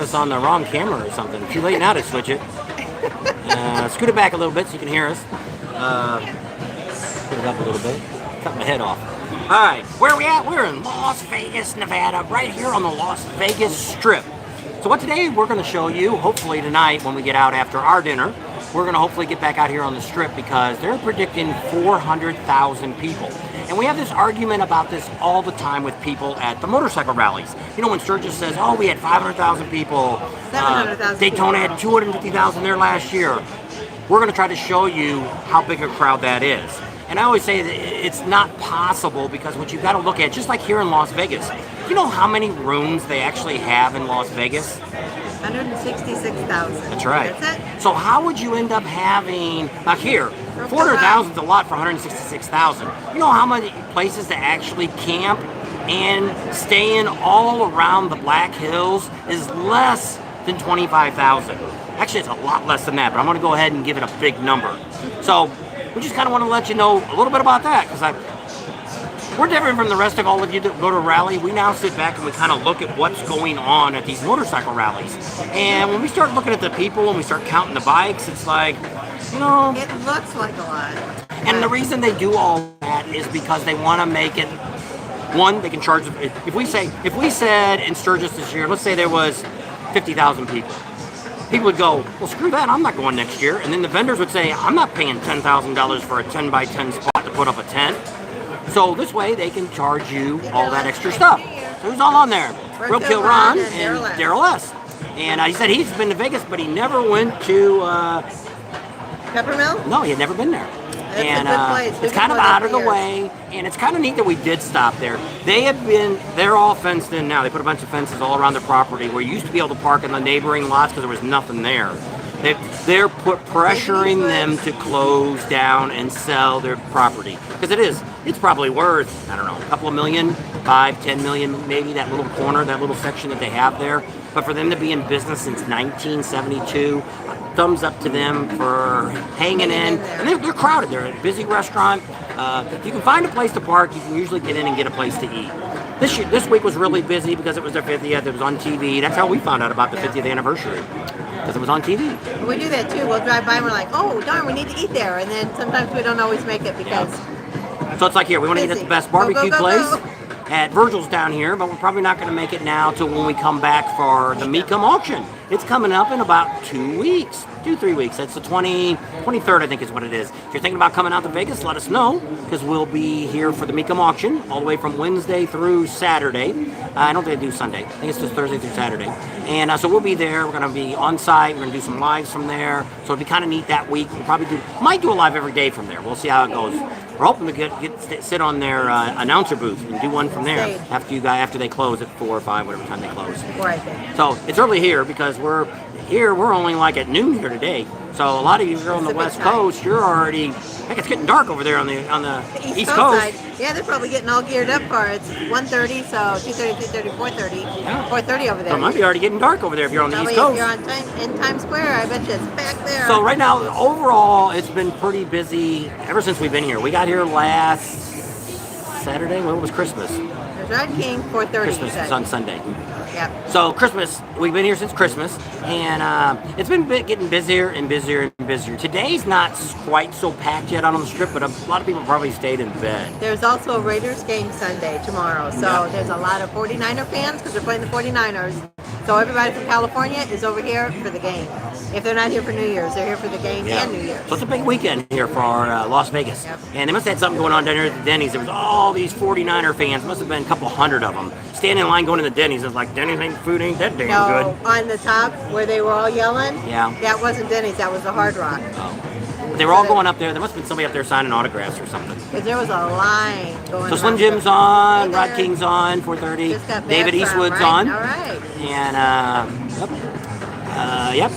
us on the wrong camera or something. Too late now to switch it. Scoot it back a little bit so you can hear us. Put it up a little bit. Cut my head off. All right, where are we at? We're in Las Vegas, Nevada, right here on the Las Vegas Strip. So what today we're going to show you, hopefully tonight when we get out after our dinner, we're going to hopefully get back out here on the Strip because they're predicting 400,000 people. And we have this argument about this all the time with people at the motorcycle rallies. You know, when Sturgis says, oh, we had 500,000 people, 700,000 Daytona had 250,000 there last year. We're going to try to show you how big a crowd that is. And I always say that it's not possible because what you've got to look at, just like here in Las Vegas, you know how many rooms they actually have in Las Vegas? 166,000. That's right. That's it. So how would you end up having, now here, 400,000 is a lot for 166,000. You know how many places to actually camp and stay in all around the Black Hills is less than 25,000. Actually, it's a lot less than that, but I'm going to go ahead and give it a big number. So we just kind of want to let you know a little bit about that because we're different from the rest of all of you that go to a rally. We now sit back and we kind of look at what's going on at these motorcycle rallies. And when we start looking at the people and we start counting the bikes, it's like, you know, it looks like a lot. And the reason they do all that is because they want to make it, one, they can charge, if we said in Sturgis this year, let's say there was 50,000 people. People would go, well, screw that, I'm not going next year. And then the vendors would say, I'm not paying $10,000 for a 10 by 10 spot to put up a tent. So this way they can charge you all that extra stuff. So who's all on there? Roadkill Ron and Daryl S. And he said he's been to Vegas, but he never went to... Peppermill? No, he had never been there. That's a good place. It's kind of out of the way, and it's kind of neat that we did stop there. They're all fenced in now. They put a bunch of fences all around the property where you used to be able to park in the neighboring lots because there was nothing there. They're pressuring them to close down and sell their property because it's probably worth, I don't know, a couple of million, 5, 10 million, maybe that little corner, that little section that they have there. But for them to be in business since 1972, thumbs up to them for hanging in. And they're crowded. They're a busy restaurant. If you can find a place to park, you can usually get in and get a place to eat. This week was really busy because it was their 50th. It was on TV. That's how we found out about the 50th anniversary. Because it was on TV. We do that too. We'll drive by and we're like, oh, darn, we need to eat there. And then sometimes we don't always make it because... Yeah. So it's like here, we want to eat at the best barbecue place at Virgil's down here, but we're probably not going to make it now till when we come back for the Meetup auction. It's coming up in about 2 weeks, 2-3 weeks. That's the 23rd, I think is what it is. If you're thinking about coming out to Vegas, let us know, because we'll be here for the Meetup auction all the way from Wednesday through Saturday. I don't think they do Sunday. I think it's just Thursday through Saturday. And so we'll be there. We're going to be on site. We're going to do some lives from there. So it'll be kind of neat that week. We'll probably might do a live every day from there. We'll see how it goes. We're hoping to sit on their announcer booth and do one from there after they close at 4 or 5, whatever time they close. Right. So it's early here because we're only like at noon here today. So a lot of you are on the West Coast. You're already, heck, it's getting dark over there on the East Coast. Side. Yeah, they're probably getting all geared up for it. It's 1:30, so 2:30, 3:30, 4:30. Yeah. 4:30 over there. So it might be already getting dark over there if you're on the East Coast. If you're in Times Square, I bet you it's back there. So right now, overall, it's been pretty busy ever since we've been here. We got here last Saturday. When was Christmas? There's Red King, 4:30. Christmas is on Sunday. Yep. So Christmas, we've been here since Christmas, and it's been getting busier and busier and busier. Today's not quite so packed yet on the Strip, but a lot of people probably stayed in bed. There's also a Raiders game Sunday tomorrow, so there's a lot of 49er fans because they're playing the 49ers. So everybody from California is over here for the game. If they're not here for New Year's, they're here for the game and New Year's. So it's a big weekend here for Las Vegas. Yep. And they must have had something going on down here at the Denny's. There was all these 49er fans. Must have been a couple hundred of them. Standing in line going to the Denny's. It's like, Denny's food ain't that damn good. On the top where they were all yelling, yeah, that wasn't Denny's. That was the Hard Rock. Oh. They were all going up there. There must have been somebody up there signing autographs or something. Because there was a line going on. So Slim Jim's on, Rod King's on, 4:30. David Eastwood's on. All right. And,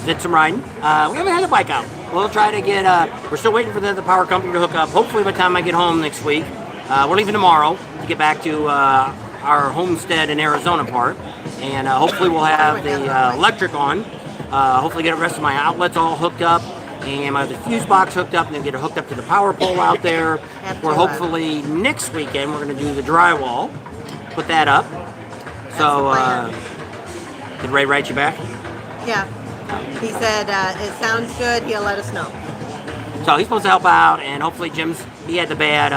did some riding. We haven't had a bike out. We'll try to get, we're still waiting for the power company to hook up. Hopefully by the time I get home next week. We're leaving tomorrow to get back to our homestead in Arizona part. And hopefully we'll have the electric on. Hopefully get the rest of my outlets all hooked up. And the fuse box hooked up, and then get it hooked up to the power pole out there. Where hopefully next weekend we're going to do the drywall, put that up. So, did Ray write you back? Yeah. He said it sounds good. He'll let us know. So he's supposed to help out, and hopefully he had the bad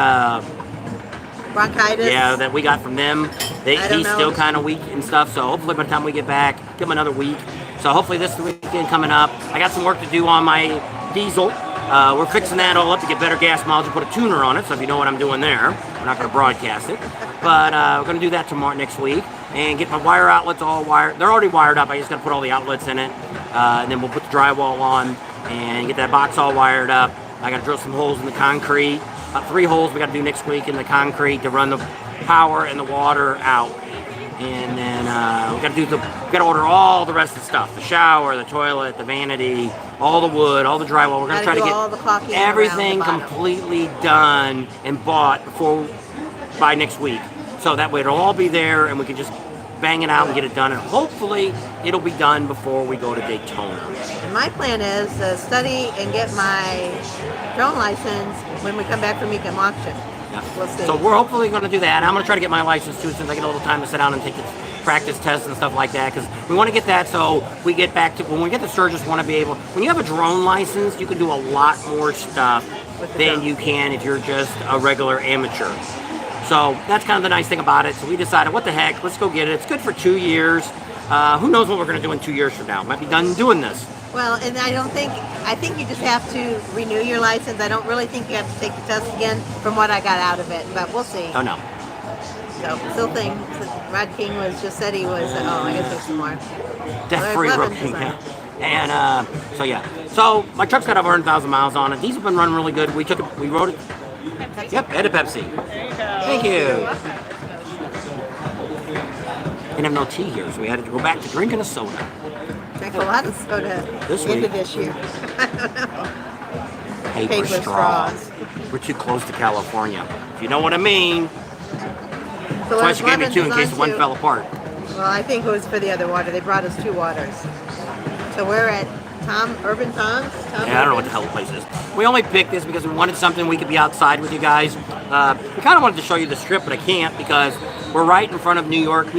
bronchitis. Yeah, that we got from them. He's still kind of weak and stuff. So hopefully by the time we get back, give him another week. So hopefully this weekend coming up, I got some work to do on my diesel. We're fixing that all up to get better gas mileage and put a tuner on it. So if you know what I'm doing there, we're not going to broadcast it, but we're going to do that tomorrow next week and get my wire outlets all wired. They're already wired up. I just got to put all the outlets in it, and then we'll put the drywall on and get that box all wired up. I got to drill some holes in the concrete. About 3 holes we got to do next week in the concrete to run the power and the water out. And then we got to order all the rest of the stuff: the shower, the toilet, the vanity, all the wood, all the drywall. We're gonna try to get everything completely done and bought by next week. So that way it'll all be there, and we can just bang it out and get it done. And hopefully it'll be done before we go to Daytona. And my plan is to study and get my drone license when we come back from Ecom auction. Yeah. We'll see. So we're hopefully going to do that. I'm going to try to get my license too, since I get a little time to sit down and take the practice tests and stuff like that, because we want to get that so we get back to when we get the Sturgis. Want to be able, when you have a drone license, you can do a lot more stuff than you can if you're just a regular amateur. So that's kind of the nice thing about it. So we decided, what the heck, let's go get it. It's good for 2 years. Who knows what we're going to do in 2 years from now? Might be done doing this. Well, and I think you just have to renew your license. I don't really think you have to take the test again from what I got out of it, but we'll see. Oh, no. So, still think, Rod King just said he was, I guess there's some more. Death-free rookie. And, so yeah. So, my truck's got over 100,000 miles on it. These have been running really good. We rode it. Yep, and a Pepsi. There you go. Thank you. Didn't have no tea here, so we had to go back to drinking a soda. Drank a lot of soda this year. I don't know. Paper straws. We're too close to California. If you know what I mean. So That's why she gave me 2 in case one fell apart. Well, I think it was for the other water. They brought us 2 waters. So we're at Urban Tom's? I don't know what the hell the place is. We only picked this because we wanted something we could be outside with you guys. We kind of wanted to show you the strip, but I can't because we're right in front of New York.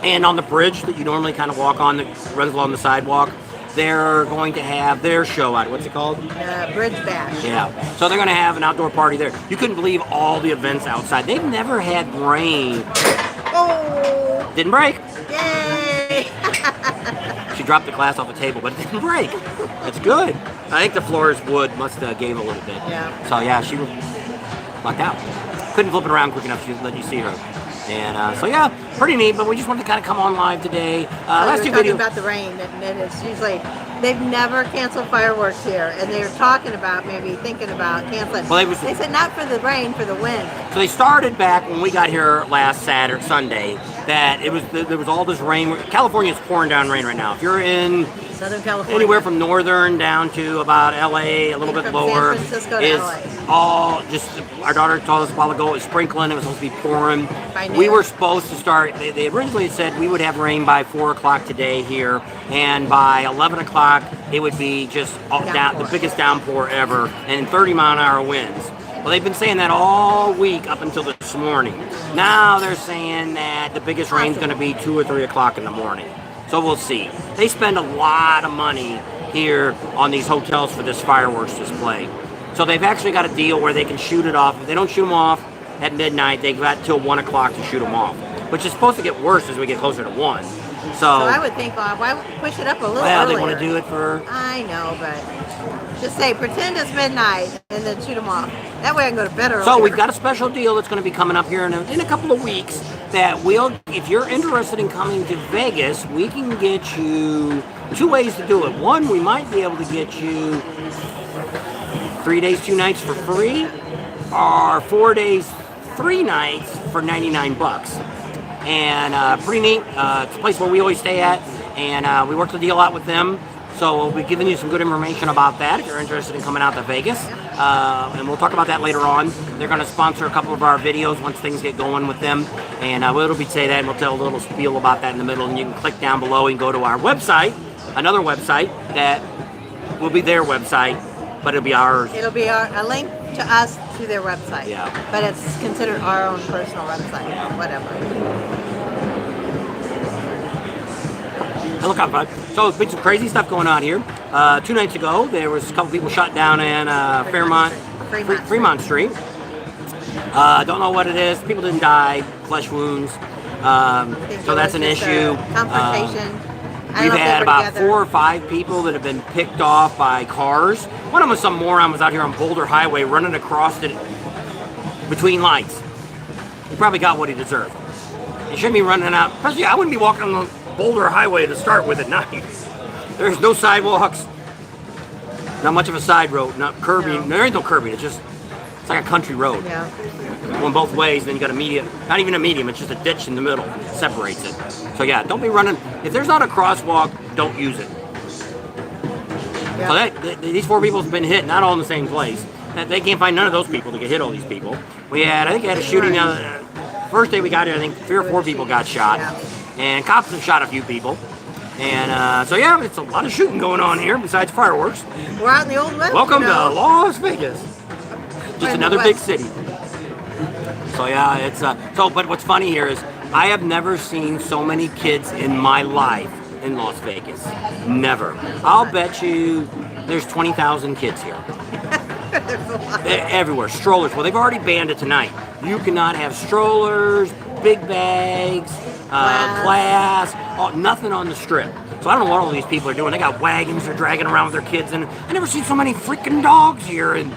And on the bridge that you normally kind of walk on that runs along the sidewalk, they're going to have their show out. What's it called? Bridge Bash. Yeah. So they're going to have an outdoor party there. You couldn't believe all the events outside. They've never had rain. Oh! Didn't break. Yay! She dropped the glass off the table, but it didn't break. That's good. I think the floor's wood must have gave a little bit. Yeah. So yeah, she was locked out. Couldn't flip it around quick enough to let you see her. And so yeah, pretty neat. But we just wanted to kind of come on live today. Last 2 videos about the rain, and it's usually they've never canceled fireworks here, and they were talking about thinking about canceling. Well, they said not for the rain, for the wind. So they started back when we got here last Sunday. That there was all this rain. California's pouring down rain right now. If you're in Southern California, anywhere from northern down to about LA, a little bit lower, San Francisco to is LA. all just. Our daughter told us a while ago it was sprinkling. It was supposed to be pouring. We were supposed to start. They originally said we would have rain by 4 o'clock today here, and by 11 o'clock it would be just the biggest downpour ever, and 30-mile-an-hour winds. Well, they've been saying that all week up until this morning. Now they're saying that the biggest rain's going to be 2 or 3 o'clock in the morning. So we'll see. They spend a lot of money here on these hotels for this fireworks display. So they've actually got a deal where they can shoot it off. If they don't shoot them off at midnight, they've got till 1 o'clock to shoot them off, which is supposed to get worse as we get closer to 1. So I would think, why push it up a little earlier? They want to do it for... I know, but just say, pretend it's midnight and then shoot them off. That way I can go to bed earlier. So we've got a special deal that's going to be coming up here in a couple of weeks that if you're interested in coming to Vegas, we can get you 2 ways to do it. One, we might be able to get you 3 days, 2 nights for free, or 4 days, 3 nights for $99. And pretty neat. It's a place where we always stay at, and we worked the deal out with them. So we'll be giving you some good information about that if you're interested in coming out to Vegas. And we'll talk about that later on. They're going to sponsor a couple of our videos once things get going with them. And it'll be say that, and we'll tell a little spiel about that in the middle. And you can click down below and go to our website, another website that will be their website, but it'll be ours. It'll be a link to us to their website. Yeah. But it's considered our own personal website. Whatever. look out, bud. So there's been some crazy stuff going on here. 2 nights ago, there was a couple people shot down in Fremont Street. Don't know what it is. People didn't die, flesh wounds. So that's an issue. Confrontation. We've had about 4 or 5 people that have been picked off by cars. One of them was some moron was out here on Boulder Highway running across it between lights. He probably got what he deserved. He shouldn't be running out. Especially, I wouldn't be walking on the Boulder Highway to start with at night. There's no sidewalks. Not much of a side road. Not curbing. No. There ain't no curbing. It's like a country road. Yeah. Going both ways, then you got a medium. Not even a medium. It's just a ditch in the middle. Separates it. So yeah, don't be running. If there's not a crosswalk, don't use it. Yeah. So these 4 people have been hit, not all in the same place. They can't find none of those people to get hit all these people. I think, had a shooting. First day we got here, I think 3 or 4 people got shot. Yeah. And cops have shot a few people. And so yeah, it's a lot of shooting going on here besides fireworks. We're out in the Old West. Welcome to Las Vegas. Just another big city. So yeah, it's but what's funny here is I have never seen so many kids in my life in Las Vegas. Never. I'll bet you there's 20,000 kids here. Everywhere. Strollers. Well, they've already banned it tonight. You cannot have strollers, big bags, glass, nothing on the strip. So I don't know what all these people are doing. They got wagons they're dragging around with their kids, and I never seen so many freaking dogs here. And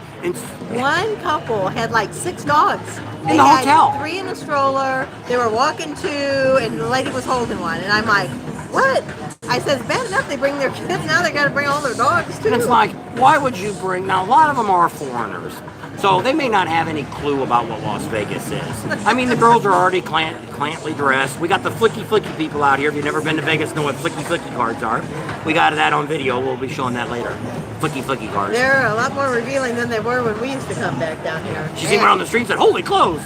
one couple had like 6 dogs. In the hotel. 3 in a stroller. They were walking 2, and the lady was holding one. And I'm like, what? I said, it's bad enough they bring their kids. Now they got to bring all their dogs too. And it's like, why would you bring? Now a lot of them are foreigners, so they may not have any clue about what Las Vegas is. I mean, the girls are already clantly dressed. We got the flicky people out here. If you've never been to Vegas, know what flicky cards are. We got that on video. We'll be showing that later. Flicky cards. They're a lot more revealing than they were when we used to come back down here. She seen one on the street and said, "Holy clothes!"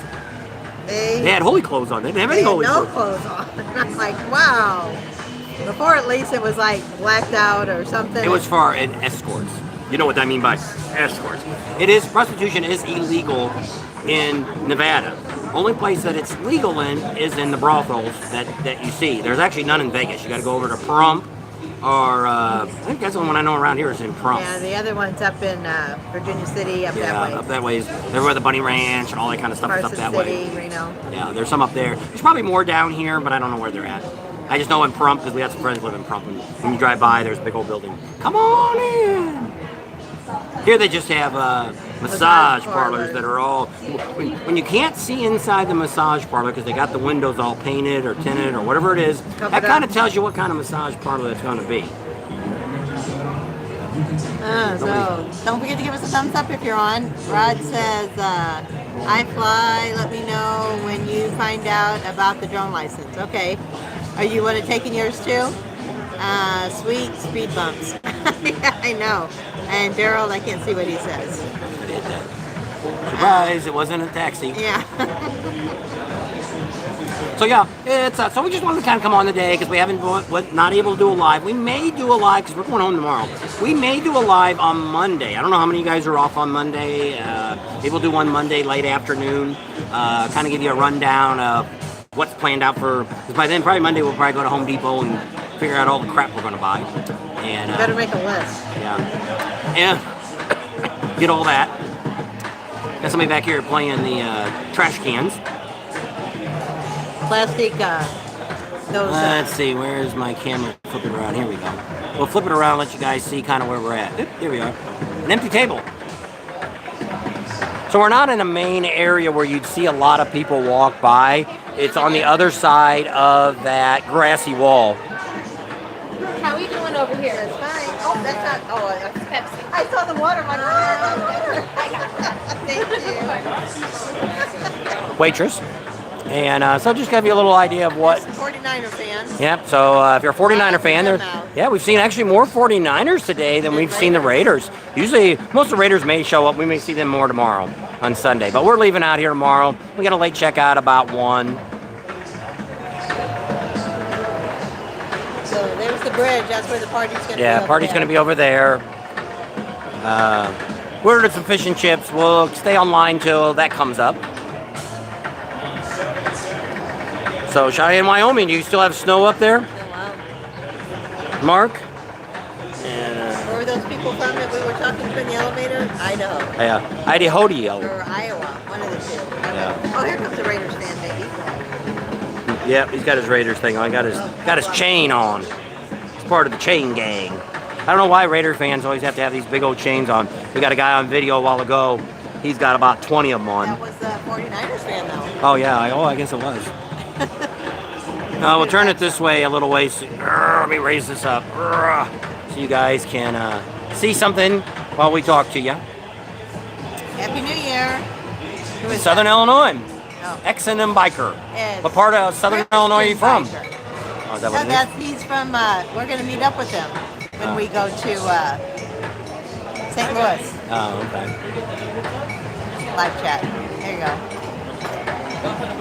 They had holy clothes on. They didn't have any holy clothes. No clothes on. I'm like, wow. Before, at least, it was like blacked out or something. It was for escorts. You know what I mean by escorts. Prostitution is illegal in Nevada. Only place that it's legal in is in the brothels that you see. There's actually none in Vegas. You got to go over to Prump, or I think that's the one I know around here is in Prump. Yeah, the other one's up in Virginia City, that way. Yeah, up that way. They're where the Bunny Ranch and all that kind of stuff is up that way. Reno. Yeah, there's some up there. There's probably more down here, but I don't know where they're at. I just know in Prump because we have some friends live in Prump, and when you drive by, there's a big old building. Come on in. Here they just have massage parlors that are all. When you can't see inside the massage parlor because they got the windows all painted or tinted or whatever it is, that kind of tells you what kind of massage parlor it's going to be. So don't forget to give us a thumbs up if you're on. Rod says, "I fly. Let me know when you find out about the drone license." Okay. Are you want to take in yours too? Sweet speed bumps. Yeah, I know. And Daryl, I can't see what he says. Surprise! It wasn't a taxi. Yeah. So yeah, it's so we just wanted to kind of come on today because we haven't not able to do a live. We may do a live because we're going home tomorrow. We may do a live on Monday. I don't know how many of you guys are off on Monday. Maybe we'll do one Monday late afternoon. Kind of give you a rundown of what's planned out for. Because by then, probably Monday, we'll probably go to Home Depot and figure out all the crap we're going to buy. And you better make a list. Yeah. And get all that. Got somebody back here playing the trash cans. Plastic, those. Let's see, where's my camera? Flip it around. Here we go. We'll flip it around, let you guys see kind of where we're at. Oop, here we are. An empty table. So we're not in a main area where you'd see a lot of people walk by. It's on the other side of that grassy wall. How are we doing over here? It's fine. Oh, that's not. Oh, that's Pepsi. I saw the water. I'm like, thank you. Waitress. And so just give you a little idea of what. 49er fans. Yep. So if you're a 49er fan, we've seen actually more 49ers today than we've seen the Raiders. Usually, most of the Raiders may show up. We may see them more tomorrow on Sunday. But we're leaving out here tomorrow. We got a late checkout about 1. So there's the bridge. That's where the party's going to be. Yeah, party's going to be over there. We ordered some fish and chips. We'll stay online till that comes up. So Cheyenne, Wyoming, do you still have snow up there? Mark. And, Where were those people from that we were talking to in the elevator? Idaho. yeah, Idaho. Or Iowa, one of the two. Yeah. Oh, here comes the Raiders fan, baby. Yep, he's got his Raiders thing on. Got his chain on. He's part of the chain gang. I don't know why Raider fans always have to have these big old chains on. We got a guy on video a while ago. He's got about 20 of them on. That was the 49ers fan, though. Oh, yeah. I guess it was. We'll turn it this way a little ways. Let me raise this up so you guys can see something while we talk to you. Happy New Year. Who is Southern that? Illinois. Oh. X&M biker. It's What part of Southern Illinois are you from? Biker. Oh, is that No, what it is? he's from, we're going to meet up with him when we go to St. Louis. Oh, okay. Live chat. There you go.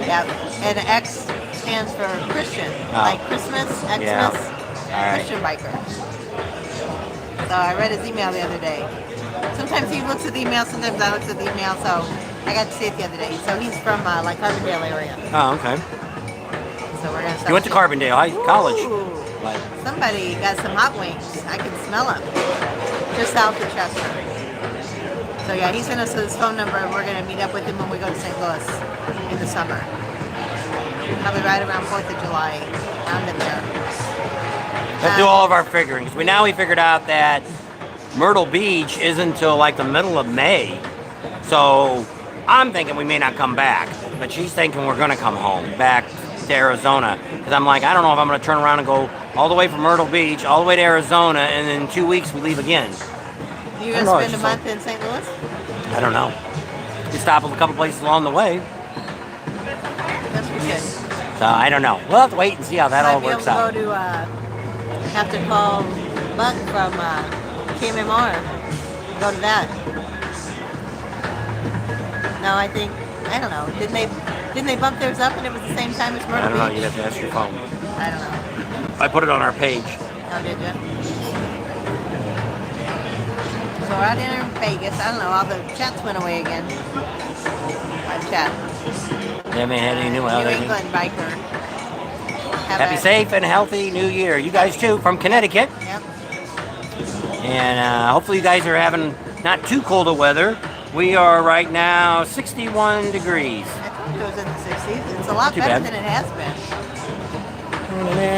Yeah. And X stands for Christian. Like Christmas, Xmas, Yeah. All right. Christian biker. So I read his email the other day. Sometimes he looks at the email, sometimes I look at the email, so I got to see it the other day. So he's from like Carbondale area. Oh, okay. So we're gonna. You went to Carbondale College. Ooh. Like, Somebody got some hot wings. I can smell them. Just south of Chester. So yeah, he sent us his phone number, and we're gonna meet up with him when we go to St. Louis in the summer. Probably right around 4th of July, around in there. let's do all of our figuring. We figured out that Myrtle Beach isn't until like the middle of May. So I'm thinking we may not come back, but she's thinking we're gonna come home back to Arizona. Because I'm like, I don't know if I'm gonna turn around and go all the way from Myrtle Beach all the way to Arizona, and in 2 weeks we leave again. You gonna spend a month in St. Louis? I don't know. We stop at a couple places along the way. That's pretty good. So I don't know. We'll have to wait and see how that all works out. Might be able to go to, have to call Buck from KMMR. Go to that. No, I don't know. Didn't they bump theirs up and it was the same time as Myrtle I don't know. Beach? You'd have to ask your phone. I don't know. I put it on our page. Oh, did you? So we're out in Vegas. I don't know. All the chats went away again. Live chat. They haven't had any new New out. England biker. Happy, safe, and healthy New Year. You guys too, from Connecticut. Yep. And hopefully you guys are having not too cold of weather. We are right now 61 degrees. I told you it was in the 60s. It's a lot Too better bad. than it has been.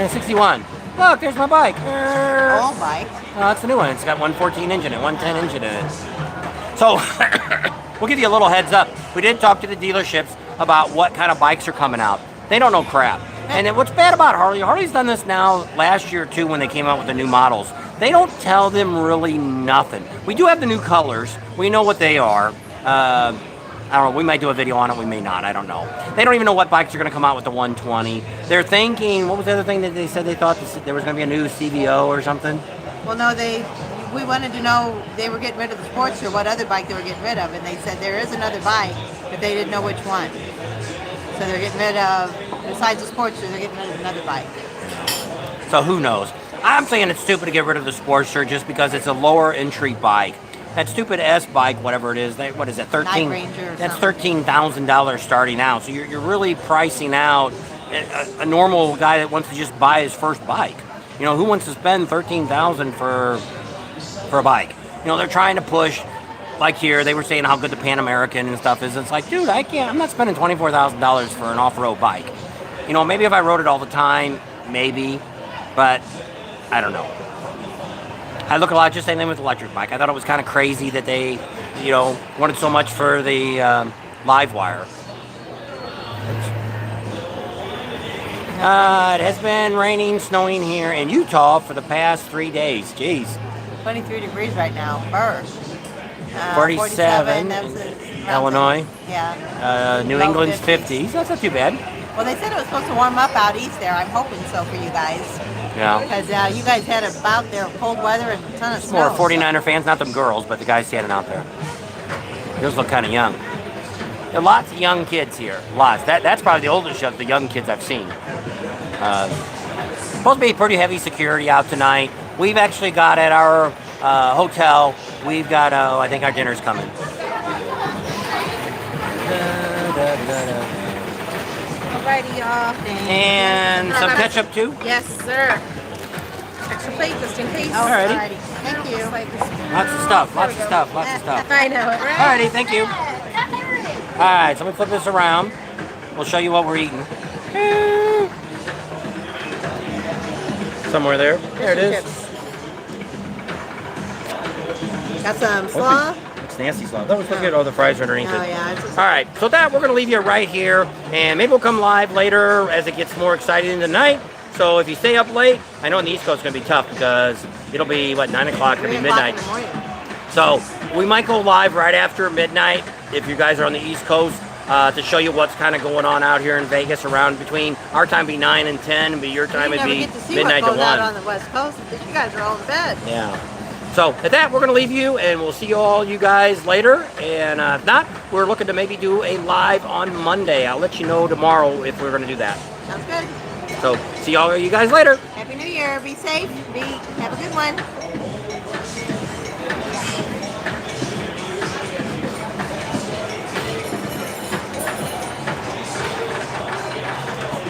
61. Look, there's my bike. All bike. Oh, that's the new one. It's got 114 engine and 110 engine in it. So we'll give you a little heads up. We did talk to the dealerships about what kind of bikes are coming out. They don't know crap. And what's bad about Harley's done this now last year too when they came out with the new models. They don't tell them really nothing. We do have the new colors. We know what they are. I don't know. We might do a video on it. We may not. I don't know. They don't even know what bikes are going to come out with the 120. They're thinking, what was the other thing that they said they thought there was going to be a new CVO or something? Well, no, we wanted to know they were getting rid of the Sportster, what other bike they were getting rid of, and they said there is another bike, but they didn't know which one. So they're getting rid of, besides the Sportster, they're getting rid of another bike. So who knows? I'm saying it's stupid to get rid of the Sportster just because it's a lower entry bike. That stupid S bike, whatever it is, what is it? Night Ranger or That's something. $13,000 starting out. So you're really pricing out a normal guy that wants to just buy his first bike. You know, who wants to spend $13,000 for a bike? You know, they're trying to push. Like here, they were saying how good the Pan American and stuff is. It's like, dude, I'm not spending $24,000 for an off-road bike. You know, maybe if I rode it all the time, maybe, but I don't know. I look a lot just same thing with the electric bike. I thought it was kind of crazy that they, you know, wanted so much for the live wire. It has been raining, snowing here in Utah for the past 3 days. Jeez. 23 degrees right now. Burr. 47 that's in mountain. Illinois. Yeah. New Low England's 50s. 50s. That's not too bad. Well, they said it was supposed to warm up out east there. I'm hoping so for you guys. Yeah. Because you guys had a bout there of cold weather and a ton of It's snow. more 49er fans, not them girls, but the guys standing out there. Those look kind of young. There are lots of young kids here. Lots. That's probably the oldest of the young kids I've seen. Supposed to be pretty heavy security out tonight. We've actually got at our hotel, we've got, I think our dinner's coming. Alrighty, y'all. And some ketchup too? Yes, sir. extra plate just in case. Alrighty. Thank you. Lots of stuff. Lots of stuff. Lots of stuff. I know it. Alrighty. Thank you. All right. So let me flip this around. We'll show you what we're eating. Somewhere there. There it is. Got some slaw. It's nasty slaw. That was so good. Oh, the fries are underneath Oh it. yeah. It's just, All right, so that we're going to leave you right here, and maybe we'll come live later as it gets more exciting in the night. So if you stay up late, I know on the East Coast it's going to be tough because it'll be, 9 o'clock, it'll be 3 o'clock in midnight. the morning. So we might go live right after midnight if you guys are on the East Coast to show you what's kind of going on out here in Vegas around between our time be 9 and 10, and your time would never be get to see midnight what to goes 1. out on the West Coast because you guys are all in bed. Yeah. So at that, we're going to leave you, and we'll see all you guys later. And if not, we're looking to maybe do a live on Monday. I'll let you know tomorrow if we're going to do that. Sounds good. So see all you guys later. Happy New Year. Be safe. Have a good one.